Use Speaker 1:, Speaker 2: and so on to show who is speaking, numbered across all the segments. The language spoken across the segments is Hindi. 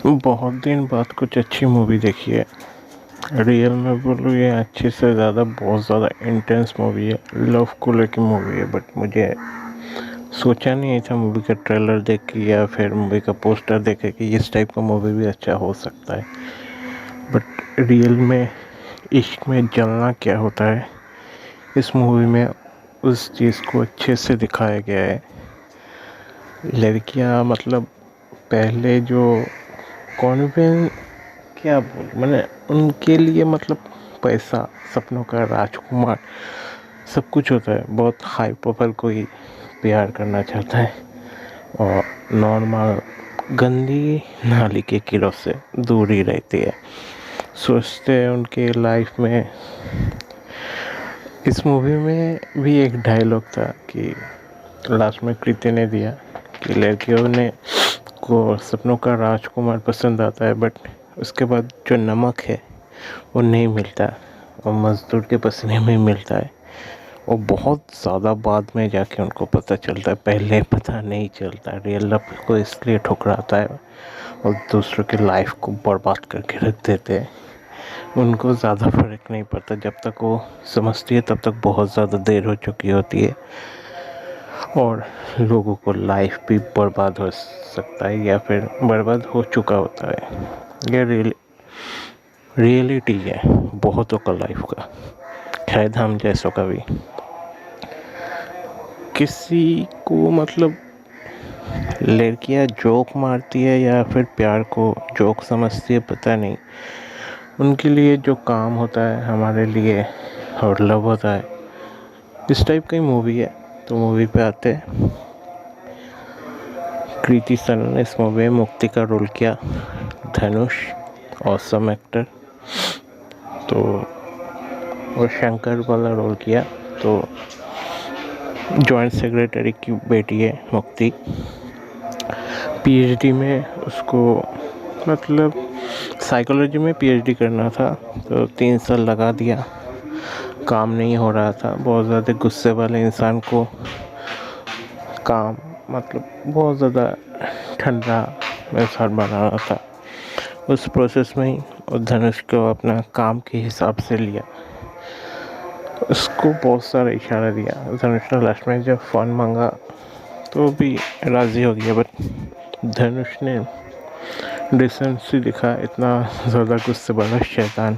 Speaker 1: बहुत दिन बाद कुछ अच्छी मूवी देखी है। रियल में बोलूँ ये अच्छे से ज़्यादा बहुत ज़्यादा इंटेंस मूवी है, लव को लेके मूवी है। बट मुझे सोचा नहीं था मूवी का ट्रेलर देख के या फिर मूवी का पोस्टर देखे कि इस टाइप का मूवी भी अच्छा हो सकता है। बट रियल में इश्क में जलना क्या होता है, इस मूवी में उस चीज़ को अच्छे से दिखाया गया है। लड़कियां मतलब पहले जो कॉन्वेंट क्या बोल मैंने उनके लिए मतलब पैसा, सपनों का राजकुमार सब कुछ होता है। बहुत हाई प्रोफाइल कोई प्यार करना चाहता है और नॉर्मल गंदी नाली के कीड़ों से दूर ही रहती है। सोचते हैं उनके लाइफ में। इस मूवी में भी एक डायलॉग था कि लास्ट में कृति ने दिया कि लड़कियों ने को सपनों का राजकुमार पसंद आता है, बट उसके बाद जो नमक है वो नहीं मिलता और मज़दूर के पसीने में मिलता है। वो बहुत ज़्यादा बाद में जाके उनको पता चलता है, पहले पता नहीं चलता। रियल लव को इसलिए ठुकराता है और दूसरों की लाइफ को बर्बाद करके रख देते हैं। उनको ज़्यादा फ़र्क नहीं पड़ता, जब तक वो समझती है तब तक बहुत ज़्यादा देर हो चुकी होती है और लोगों को लाइफ भी बर्बाद हो सकता है या फिर बर्बाद हो चुका होता है। ये रियलिटी है बहुतों का लाइफ का, शायद हम जैसों का भी। किसी को मतलब लड़कियां जोक मारती है या फिर प्यार को जोक समझती है पता नहीं। उनके लिए जो काम होता है हमारे लिए और लव होता है, इस टाइप की मूवी है। तो मूवी पे आते हैं। कृति सनन ने इस मूवी में मुक्ति का रोल किया। धनुष ऑसम एक्टर, तो और शंकर वाला रोल किया। तो जॉइंट सेक्रेटरी की बेटी है मुक्ति। पीएचडी में उसको मतलब साइकोलॉजी में पीएचडी करना था, तो 3 साल लगा दिया। काम नहीं हो रहा था। बहुत ज़्यादा गुस्से वाले इंसान को काम मतलब बहुत ज़्यादा ठंडा इंसान बनाना था। उस प्रोसेस में ही और धनुष को अपना काम के हिसाब से लिया। उसको बहुत सारा इशारा दिया। धनुष ने लास्ट में जब फ़ोन मांगा तो भी राज़ी हो गया, बट धनुष ने डिसेंसी दिखा। इतना ज़्यादा गुस्से वाला शैतान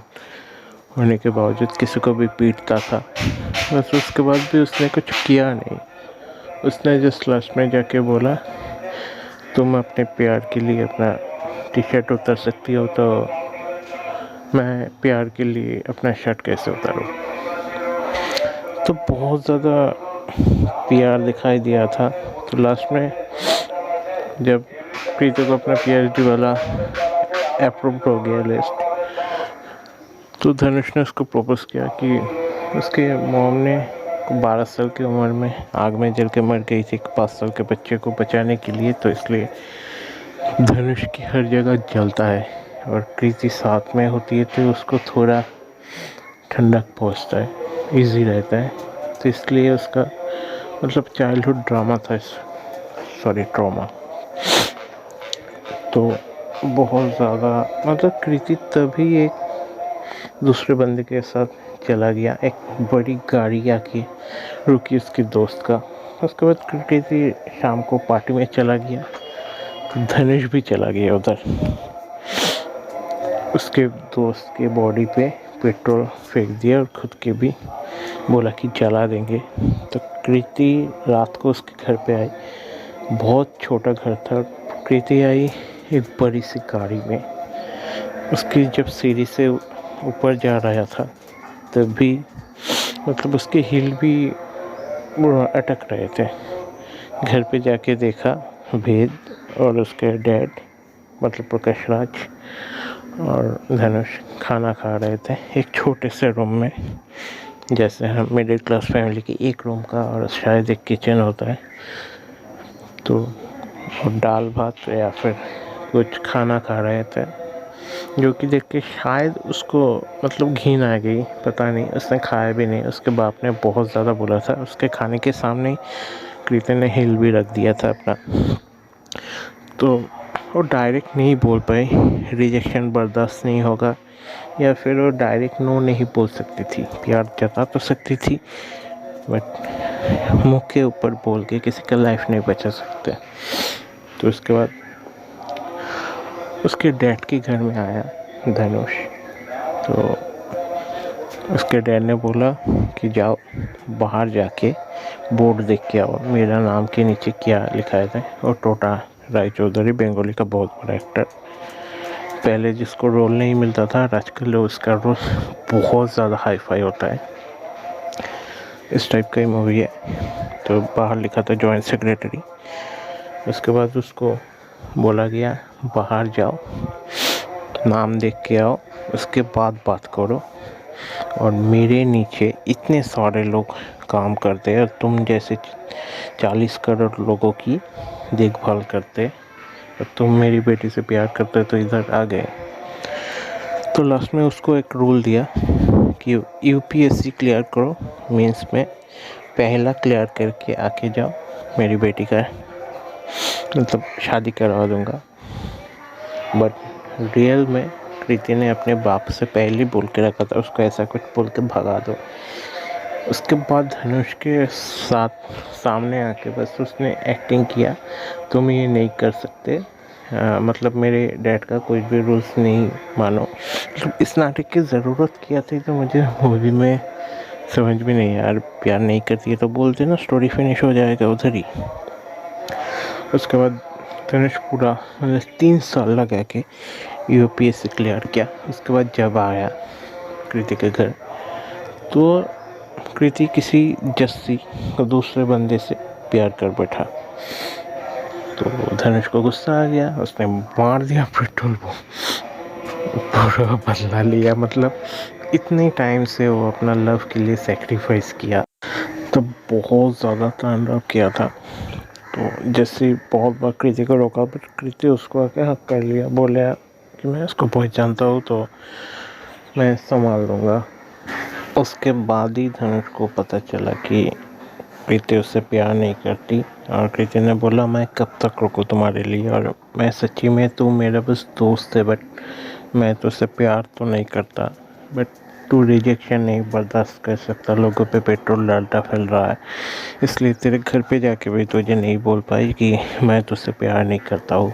Speaker 1: होने के बावजूद किसी को भी पीटता था। बस उसके बाद भी उसने कुछ किया नहीं। उसने जस्ट लास्ट में जाके बोला, तुम अपने प्यार के लिए अपना टी शर्ट उतार सकती हो, तो मैं प्यार के लिए अपना शर्ट कैसे उतारूँ। तो बहुत ज़्यादा प्यार दिखाई दिया था। तो लास्ट में जब प्रीति को अपना पीएचडी वाला अप्रूव हो गया लिस्ट, तो धनुष ने उसको प्रपोज किया कि उसके मॉम ने 12 साल की उम्र में आग में जल के मर गई थी 5 साल के बच्चे को बचाने के लिए। तो इसलिए धनुष की हर जगह जलता है और कृति साथ में होती है तो उसको थोड़ा ठंडक पहुंचता है, इजी रहता है। तो इसलिए उसका मतलब चाइल्डहुड ड्रामा था, सॉरी ट्रॉमा। तो बहुत ज़्यादा मतलब कृति तभी एक दूसरे बंदे के साथ चला गया। एक बड़ी गाड़ी आके रुकी उसके दोस्त का। उसके बाद कृति शाम को पार्टी में चला गया, तो धनुष भी चला गया उधर। उसके दोस्त के बॉडी पे पेट्रोल फेंक दिया और खुद के भी बोला कि जला देंगे। तो कृति रात को उसके घर पे आई। बहुत छोटा घर था। कृति आई एक बड़ी सी गाड़ी में। उसकी जब सीढ़ी से ऊपर जा रहा था तब भी मतलब उसके हील भी अटक रहे थे। घर पे जाके देखा भेद, और उसके डैड मतलब प्रकाश राज और धनुष खाना खा रहे थे एक छोटे से रूम में। जैसे हम मिडिल क्लास फैमिली की एक रूम का और शायद एक किचन होता है। तो और दाल भात या फिर कुछ खाना खा रहे थे, जो कि देख के शायद उसको मतलब घिन आ गई, पता नहीं। उसने खाया भी नहीं। उसके बाप ने बहुत ज़्यादा बोला था। उसके खाने के सामने कृति ने हिल भी रख दिया था अपना। तो वो डायरेक्ट नहीं बोल पाई, रिजेक्शन बर्दाश्त नहीं होगा, या फिर वो डायरेक्ट नो नहीं बोल सकती थी। प्यार जता तो सकती थी, बट मुँह के ऊपर बोल के किसी का लाइफ नहीं बचा सकते। तो उसके बाद उसके डैड के घर में आया धनुष। तो उसके डैड ने बोला कि जाओ बाहर जाके बोर्ड देख के आओ, मेरा नाम के नीचे क्या लिखा है। और टोटा रायचौधरी बंगाली का बहुत बड़ा एक्टर, पहले जिसको रोल नहीं मिलता था आजकल उसका रोल बहुत ज़्यादा हाई फाई होता है, इस टाइप का ही मूवी है। तो बाहर लिखा था जॉइंट सेक्रेटरी। उसके बाद उसको बोला गया बाहर जाओ, नाम देख के आओ, उसके बाद बात करो। और मेरे नीचे इतने सारे लोग काम करते हैं और तुम जैसे 40 करोड़ लोगों की देखभाल करते, और तुम मेरी बेटी से प्यार करते तो इधर आ गए। तो लास्ट में उसको एक रूल दिया कि यूपीएससी क्लियर करो, मीन्स में पहला क्लियर करके आके जाओ, मेरी बेटी का मतलब शादी करवा दूँगा। बट रियल में कृति ने अपने बाप से पहले बोल के रखा था उसको ऐसा कुछ बोल के भगा दो। उसके बाद धनुष के साथ सामने आके बस उसने एक्टिंग किया, तुम ये नहीं कर सकते, मतलब मेरे डैड का कोई भी रूल्स नहीं मानो। मतलब इस नाटक की ज़रूरत क्या थी, तो मुझे मूवी में समझ में नहीं। यार प्यार नहीं करती है तो बोलते ना, स्टोरी फिनिश हो जाएगा उधर ही। उसके बाद धनुष पूरा मतलब 3 साल लगा के यूपीएससी क्लियर किया। उसके बाद जब आया कृति के घर, तो कृति किसी जस्सी को दूसरे बंदे से प्यार कर बैठा। तो धनुष को गुस्सा आ गया, उसने मार दिया पेट्रोल को, पूरा बदला लिया। मतलब इतने टाइम से वो अपना लव के लिए सेक्रीफाइस किया, तो बहुत ज़्यादा तांडव किया था। तो जैसे बहुत बार कृति को रोका, बट कृति उसको आके हक कर लिया, बोले कि मैं उसको बहुत जानता हूँ तो मैं संभाल लूँगा। उसके बाद ही धनुष को पता चला कि कृति उससे प्यार नहीं करती, और कृति ने बोला मैं कब तक रुकूं तुम्हारे लिए, और मैं सच्ची में तू मेरा बस दोस्त है, बट मैं तुझसे प्यार तो नहीं करता, बट तू रिजेक्शन नहीं बर्दाश्त कर सकता, लोगों पे पेट्रोल डालता फैल रहा है, इसलिए तेरे घर पे जाके भी तुझे नहीं बोल पाई कि मैं तुझसे प्यार नहीं करता हूँ।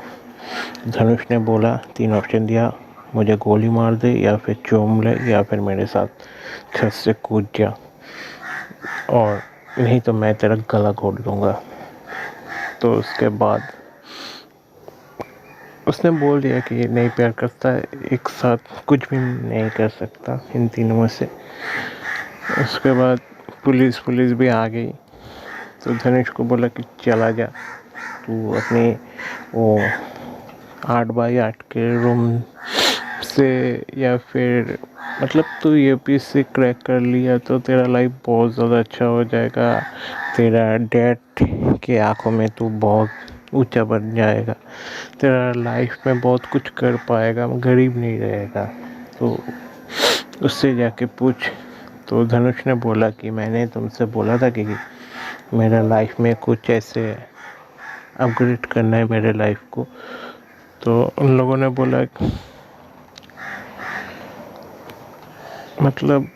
Speaker 1: धनुष ने बोला 3 ऑप्शन दिया, मुझे गोली मार दे, या फिर चूम ले, या फिर मेरे साथ छत से कूद जा, और नहीं तो मैं तेरा गला घोट दूँगा। तो उसके बाद उसने बोल दिया कि नहीं प्यार करता है, एक साथ कुछ भी नहीं कर सकता इन तीनों में से। उसके बाद पुलिस भी आ गई, तो धनुष को बोला कि चला जा, तू अपने वो 8x8 के रूम से, या फिर मतलब तू यूपीएससी क्रैक कर लिया तो तेरा लाइफ बहुत ज़्यादा अच्छा हो जाएगा, तेरा डैड के आंखों में तू बहुत ऊंचा बन जाएगा, तेरा लाइफ में बहुत कुछ कर पाएगा, गरीब नहीं रहेगा, तो उससे जाके पूछ। तो धनुष ने बोला कि मैंने तुमसे बोला था कि मेरा लाइफ में कुछ ऐसे अपग्रेड करना है मेरे लाइफ को। तो उन लोगों ने बोला मतलब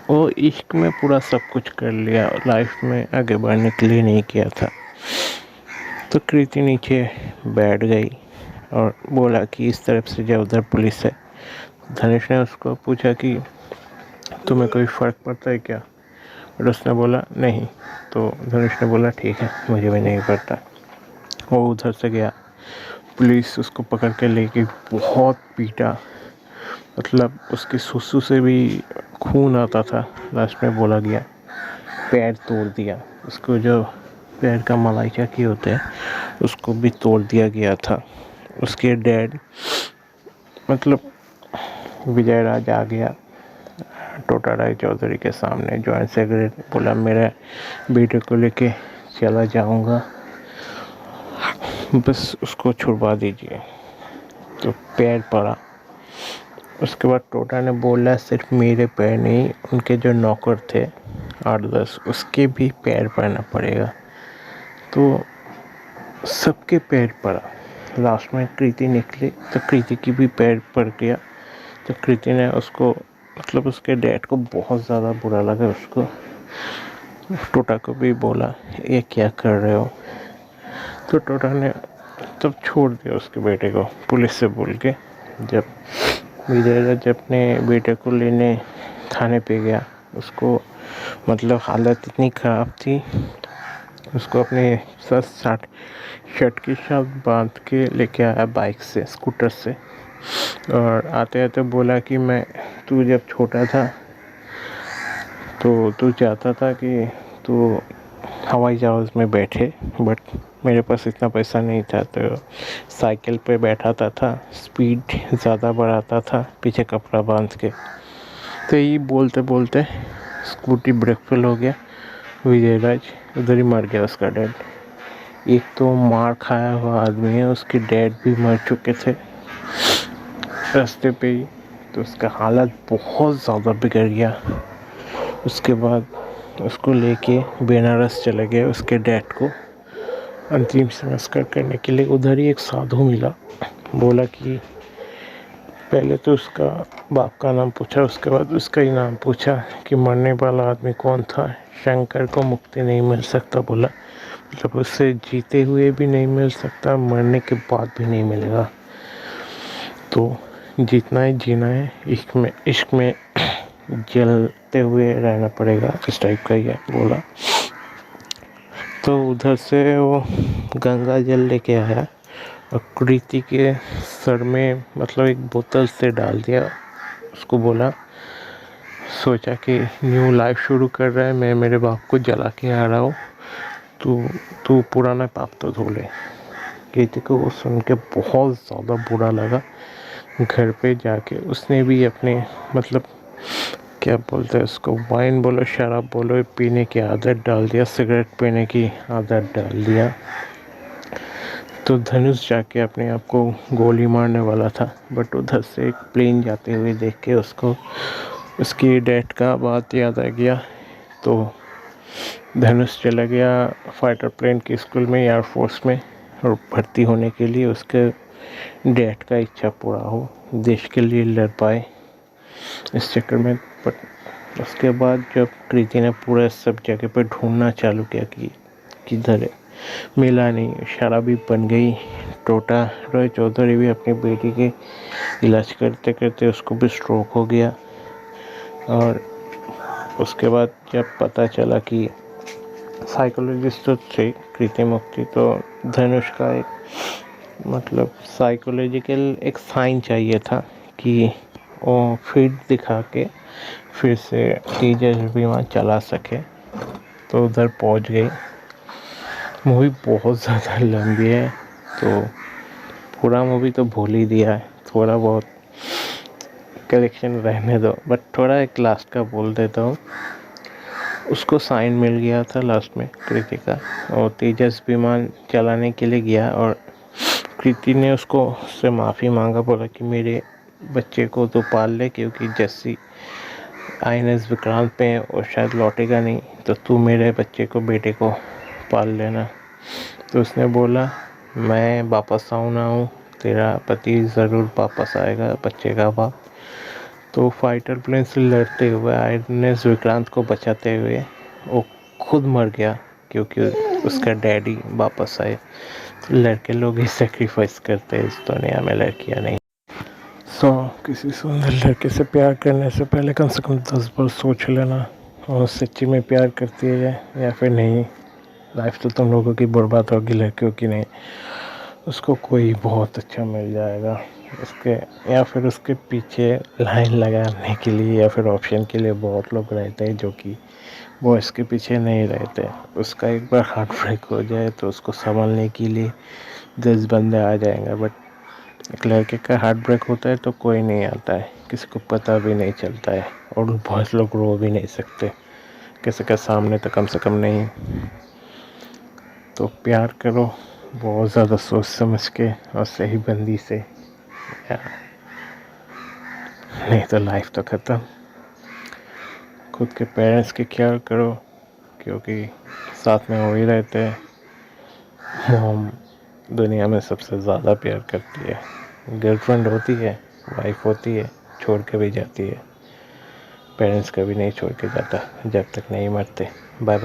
Speaker 1: वो इश्क में पूरा सब कुछ कर लिया, लाइफ में आगे बढ़ने के लिए नहीं किया था। तो कृति नीचे बैठ गई और बोला कि इस तरफ से जाओ, उधर पुलिस है। धनुष ने उसको पूछा कि तुम्हें कोई फ़र्क पड़ता है क्या, और उसने बोला नहीं। तो धनुष ने बोला ठीक है, मुझे भी नहीं पड़ता। वो उधर से गया, पुलिस उसको पकड़ के लेके बहुत पीटा, मतलब उसके सुसु से भी खून आता था। लास्ट में बोला गया पैर तोड़ दिया, उसको जो पैर का मलाइका की होते हैं उसको भी तोड़ दिया गया था। उसके डैड मतलब विजय राज आ गया टोटा रायचौधरी के सामने, जॉइंट सेक्रेटरी, बोला मेरे बेटे को लेके चला जाऊंगा, बस उसको छुड़वा दीजिए। तो पैर पड़ा। उसके बाद टोटा ने बोला सिर्फ मेरे पैर नहीं, उनके जो नौकर थे 8-10 उसके भी पैर पड़ना पड़ेगा। तो सबके पैर पड़ा। लास्ट में कृति निकली तो कृति की भी पैर पड़ गया। तो कृति ने उसको मतलब उसके डैड को बहुत ज़्यादा बुरा लगा। उसको टोटा को भी बोला ये क्या कर रहे हो। तो टोटा ने तब छोड़ दिया उसके बेटे को पुलिस से बोल के। जब विजय जब अपने बेटे को लेने थाने पे गया, उसको मतलब हालत इतनी ख़राब थी, उसको अपने साथ शर्ट के साथ बांध के लेके आया बाइक से, स्कूटर से। और आते आते बोला कि मैं तू जब छोटा था तो तू चाहता था कि तू हवाई जहाज़ में बैठे, बट मेरे पास इतना पैसा नहीं था तो साइकिल पे बैठाता था, स्पीड ज़्यादा बढ़ाता था पीछे कपड़ा बांध के। तो ये बोलते बोलते स्कूटी ब्रेक फेल हो गया। विजयराज उधर ही मर गया, उसका डैड। एक तो मार खाया हुआ आदमी है, उसके डैड भी मर चुके थे रास्ते पे ही। तो उसका हालत बहुत ज़्यादा बिगड़ गया। उसके बाद उसको लेके बनारस चले गए उसके डैड को अंतिम संस्कार करने के लिए। उधर ही एक साधु मिला, बोला कि पहले तो उसका बाप का नाम पूछा, उसके बाद उसका ही नाम पूछा कि मरने वाला आदमी कौन था। शंकर को मुक्ति नहीं मिल सकता बोला, मतलब उससे जीते हुए भी नहीं मिल सकता, मरने के बाद भी नहीं मिलेगा। तो जीतना है जीना है, इश्क में जलते हुए रहना पड़ेगा, इस टाइप का ही है बोला। तो उधर से वो गंगा जल लेके आया और कृति के सर में मतलब एक बोतल से डाल दिया। उसको बोला, सोचा कि न्यू लाइफ शुरू कर रहा है, मैं मेरे बाप को जला के आ रहा हूँ, तू तू पुराना पाप तो धो ले। कृति को वो सुन के बहुत ज़्यादा बुरा लगा। घर पे जाके उसने भी अपने मतलब क्या बोलते हैं उसको, वाइन बोलो शराब बोलो, पीने की आदत डाल दिया, सिगरेट पीने की आदत डाल दिया। तो धनुष जाके अपने आप को गोली मारने वाला था, बट उधर से एक प्लेन जाते हुए देख के उसको उसकी डैड का बात याद आ गया। तो धनुष चला गया फाइटर प्लेन के स्कूल में, एयरफोर्स में, और भर्ती होने के लिए। उसके डैड का इच्छा पूरा हो, देश के लिए लड़ पाए इस चक्कर में। बट उसके बाद जब कृति ने पूरा सब जगह पे ढूंढना चालू किया कि किधर है, मिला नहीं, शराबी बन गई। टोटा रॉय चौधरी भी अपनी बेटी के इलाज करते करते उसको भी स्ट्रोक हो गया। और उसके बाद जब पता चला कि साइकोलॉजिस्ट तो थे कृति मुक्ति, तो धनुष का एक मतलब साइकोलॉजिकल एक साइन चाहिए था कि वो फिट दिखा के फिर से तेजस विमान चला सके। तो उधर पहुंच गई। मूवी बहुत ज़्यादा लंबी है तो पूरा मूवी तो भूल ही दिया है, थोड़ा बहुत कलेक्शन रहने दो। बट थोड़ा एक लास्ट का बोल देता हूँ। उसको साइन मिल गया था लास्ट में कृति का, और तेजस विमान चलाने के लिए गया। और कृति ने उसको से माफ़ी मांगा, बोला कि मेरे बच्चे को तो पाल ले, क्योंकि जैसी INS विक्रांत पे और शायद लौटेगा नहीं, तो तू मेरे बच्चे को बेटे को पाल लेना। तो उसने बोला मैं वापस आऊँ ना आऊँ, तेरा पति ज़रूर वापस आएगा, बच्चे का बाप। तो फाइटर प्लेन से लड़ते हुए INS विक्रांत को बचाते हुए वो खुद मर गया, क्योंकि उसका डैडी वापस आए। तो लड़के लोग ही सेक्रीफाइस करते हैं इस दुनिया में, लड़कियाँ नहीं। किसी सुंदर लड़के से प्यार करने से पहले कम से कम 10 बार सोच लेना और सच्ची में प्यार करती है या फिर नहीं। लाइफ तो तुम लोगों की बर्बाद होगी, लड़कियों की नहीं। उसको कोई बहुत अच्छा मिल जाएगा उसके, या फिर उसके पीछे लाइन लगाने के लिए या फिर ऑप्शन के लिए बहुत लोग रहते हैं जो कि वो इसके पीछे नहीं रहते। उसका एक बार हार्ट ब्रेक हो जाए तो उसको संभालने के लिए 10 बंदे आ जाएंगे। बट एक लड़के का हार्ट ब्रेक होता है तो कोई नहीं आता है, किसी को पता भी नहीं चलता है, और बहुत लोग रो भी नहीं सकते किसी के सामने, तो कम से कम नहीं। तो प्यार करो बहुत ज़्यादा सोच समझ के और सही बंदी से, नहीं तो लाइफ तो ख़त्म। खुद के पेरेंट्स की केयर करो, क्योंकि साथ में वो ही रहते हैं। मॉम दुनिया में सबसे ज़्यादा प्यार करती है। गर्लफ्रेंड होती है, वाइफ होती है, छोड़ के भी जाती है। पेरेंट्स कभी नहीं छोड़ के जाता जब तक नहीं मरते। Bye bye.